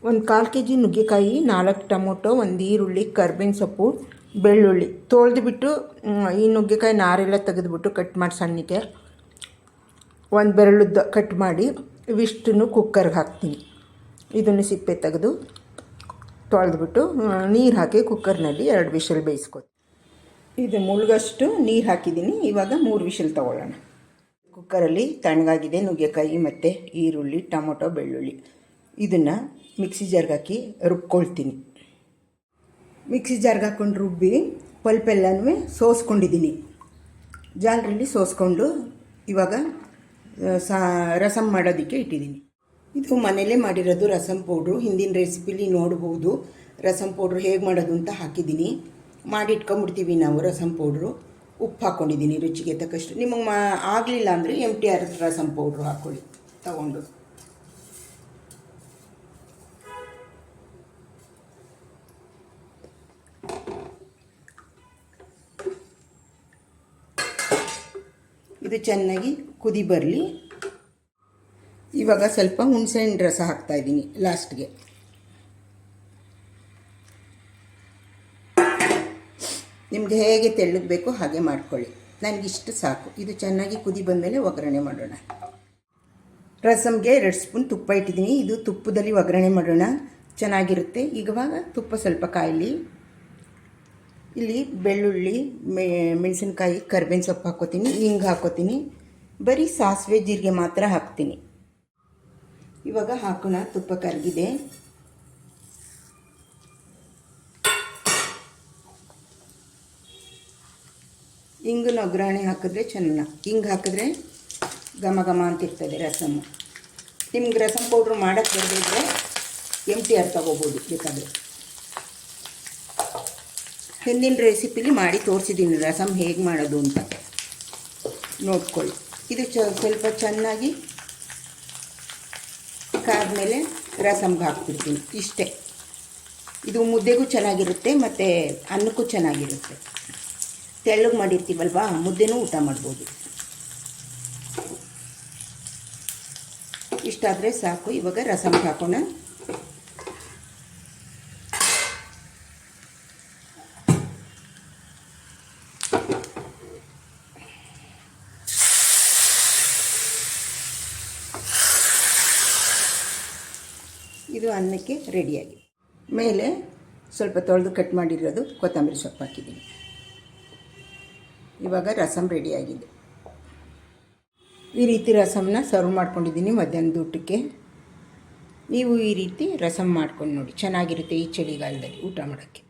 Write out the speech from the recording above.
ಒಂದು 1/4 kg ನುಗ್ಗೆಕಾಯಿ, 4 tomato, ಒಂದು ಈರುಳ್ಳಿ, ಕರ್ಬೇವಿನ ಸೊಪ್ಪು, ಬೆಳ್ಳುಳ್ಳಿ ತೊಳೆದುಬಿಟ್ಟು ಈ ನುಗ್ಗೆಕಾಯಿ ನಾರೆಲ್ಲ ತೆಗೆದುಬಿಟ್ಟು ಕಟ್ ಮಾಡಿ ಸಣ್ಣಕ್ಕೆ ಒಂದು ಬೆರಳುದ್ದ ಕಟ್ ಮಾಡಿ ಇವಿಷ್ಟನ್ನು ಕುಕ್ಕರ್ಗೆ ಹಾಕ್ತೀನಿ. ಇದನ್ನು ಸಿಪ್ಪೆ ತೆಗೆದು ತೊಳೆದ್ಬಿಟ್ಟು ನೀರು ಹಾಕಿ ಕುಕ್ಕರ್ನಲ್ಲಿ 2 ವಿಷಲ್ ಬೇಯಿಸ್ಕೊತೀನಿ. ಇದು ಮುಳುಗಷ್ಟು ನೀರು ಹಾಕಿದ್ದೀನಿ. ಇವಾಗ 3 ವಿಷಲ್ ತೊಗೊಳ್ಳೋಣ. ಕುಕ್ಕರಲ್ಲಿ ತಣ್ಣಗಾಗಿದೆ ನುಗ್ಗೆಕಾಯಿ ಮತ್ತು ಈರುಳ್ಳಿ, ಟೊಮೊಟೊ, ಬೆಳ್ಳುಳ್ಳಿ. ಇದನ್ನು ಮಿಕ್ಸಿ ಜಾರ್ಗೆ ಹಾಕಿ ರುಬ್ಕೊಳ್ತೀನಿ. ಮಿಕ್ಸಿ ಜಾರ್ಗೆ ಹಾಕ್ಕೊಂಡು ರುಬ್ಬಿ ಪಲ್ಪೆಲ್ಲನೂ ಸೋಸ್ಕೊಂಡಿದ್ದೀನಿ. ಜಾಲರಲ್ಲಿ ಸೋಸ್ಕೊಂಡು ಇವಾಗ ರಸಮ್ ಮಾಡೋದಕ್ಕೆ ಇಟ್ಟಿದ್ದೀನಿ. ಇದು ಮನೆಯಲ್ಲೇ ಮಾಡಿರೋದು ರಸಮ್ ಪೌಡ್ರು. ಹಿಂದಿನ ರೆಸಿಪಿಲಿ ನೋಡ್ಬೋದು ರಸಮ್ ಪೌಡ್ರು ಹೇಗೆ ಮಾಡೋದು ಅಂತ ಹಾಕಿದ್ದೀನಿ. ಮಾಡಿ ಇಟ್ಕೊಂಬಿಡ್ತೀವಿ ನಾವು ರಸಮ್ ಪೌಡ್ರು. ಉಪ್ಪು ಹಾಕ್ಕೊಂಡಿದ್ದೀನಿ ರುಚಿಗೆ ತಕ್ಕಷ್ಟು. ನಿಮಗೆ ಆಗಲಿಲ್ಲ ಅಂದರೆ MTR ರಸಮ್ ಪೌಡ್ರು ಹಾಕ್ಕೊಳ್ಳಿ ತಗೊಂಡು. ಇದು ಚೆನ್ನಾಗಿ ಕುದಿ ಬರಲಿ. ಇವಾಗ ಸ್ವಲ್ಪ ಹುಣಸೆಹಣ್ಣು ರಸ ಹಾಕ್ತಾಯಿದ್ದೀನಿ ಲಾಸ್ಟ್ಗೆ. ನಿಮಗೆ ಹೇಗೆ ತೆಳ್ಳಗೆ ಬೇಕೋ ಹಾಗೆ ಮಾಡ್ಕೊಳ್ಳಿ. ನನಗಿಷ್ಟು ಸಾಕು. ಇದು ಚೆನ್ನಾಗಿ ಕುದಿ ಬಂದಮೇಲೆ ಒಗ್ಗರಣೆ ಮಾಡೋಣ. ರಸಮ್ಗೆ 2 ಸ್ಪೂನ್ ತುಪ್ಪ ಇಟ್ಟಿದ್ದೀನಿ. ಇದು ತುಪ್ಪದಲ್ಲಿ ಒಗ್ಗರಣೆ ಮಾಡೋಣ, ಚೆನ್ನಾಗಿರುತ್ತೆ. ಇವಾಗ ತುಪ್ಪ ಸ್ವಲ್ಪ ಕಾಯಲಿ. ಇಲ್ಲಿ ಬೆಳ್ಳುಳ್ಳಿ, ಮೆಣಸಿನ್ಕಾಯಿ, ಕರ್ಬೇವಿನ ಸೊಪ್ಪು ಹಾಕ್ಕೋತೀನಿ, ಹಿಂಗೆ ಹಾಕ್ಕೋತೀನಿ. ಬರೀ ಸಾಸಿವೆ ಜೀರಿಗೆ ಮಾತ್ರ ಹಾಕ್ತೀನಿ. ಇವಾಗ ಹಾಕೋಣ. ತುಪ್ಪ ಕರಗಿದೆ. ಹಿಂಗಿನ ಒಗ್ಗರಣೆ ಹಾಕಿದ್ರೆ ಚೆನ್ನಾಗಿ. ಹಿಂಗೆ ಹಾಕಿದ್ರೆ ಘಮ ಘಮ ಅಂತಿರ್ತದೆ ರಸಮ್ಮು. ನಿಮ್ಗೆ ರಸಮ್ ಪೌಡ್ರ್ ಮಾಡೋಕ್ಕೆ ಬರದಿದ್ರೆ MTR ತಗೋಬೋದು ಬೇಕಾದರೆ. ಹಿಂದಿನ ರೆಸಿಪಿಲಿ ಮಾಡಿ ತೋರಿಸಿದ್ದೀನಿ ರಸಮ್ ಹೇಗೆ ಮಾಡೋದು ಅಂತ, ನೋಡ್ಕೊಳ್ಳಿ. ಇದು ಸ್ವಲ್ಪ ಚೆನ್ನಾಗಿ ಕಾದ್ಮೇಲೆ ರಸಮ್ಗೆ ಹಾಕ್ಬಿಡ್ತೀನಿ. ಇಷ್ಟೇ. ಇದು ಮುದ್ದೆಗೂ ಚೆನ್ನಾಗಿರುತ್ತೆ ಮತ್ತು ಅನ್ನಕ್ಕೂ ಚೆನ್ನಾಗಿರುತ್ತೆ. ತೆಳ್ಳಗೆ ಮಾಡಿರ್ತೀವಲ್ವ, ಮುದ್ದೆನೂ ಊಟ ಮಾಡ್ಬೋದು. ಇಷ್ಟಾದರೆ ಸಾಕು. ಇವಾಗ ರಸಮ್ಗೆ ಹಾಕೋಣ. ಇದು ಅನ್ನಕ್ಕೆ ರೆಡಿಯಾಗಿ. ಮೇಲೆ ಸ್ವಲ್ಪ ತೊಳೆದು ಕಟ್ ಮಾಡಿರೋದು ಕೊತ್ತಂಬರಿ ಸೊಪ್ಪು ಹಾಕಿದ್ದೀನಿ. ಇವಾಗ ರಸಮ್ ರೆಡಿಯಾಗಿದೆ. ಈ ರೀತಿ ರಸಮ್ನ ಸರ್ವ್ ಮಾಡ್ಕೊಂಡಿದ್ದೀನಿ ಮಧ್ಯಾಹ್ನದ ಊಟಕ್ಕೆ. ನೀವು ಈ ರೀತಿ ರಸಮ್ ಮಾಡ್ಕೊಂಡು ನೋಡಿ, ಚೆನ್ನಾಗಿರುತ್ತೆ ಈ ಚಳಿಗಾಲದಲ್ಲಿ ಊಟ ಮಾಡೋಕ್ಕೆ.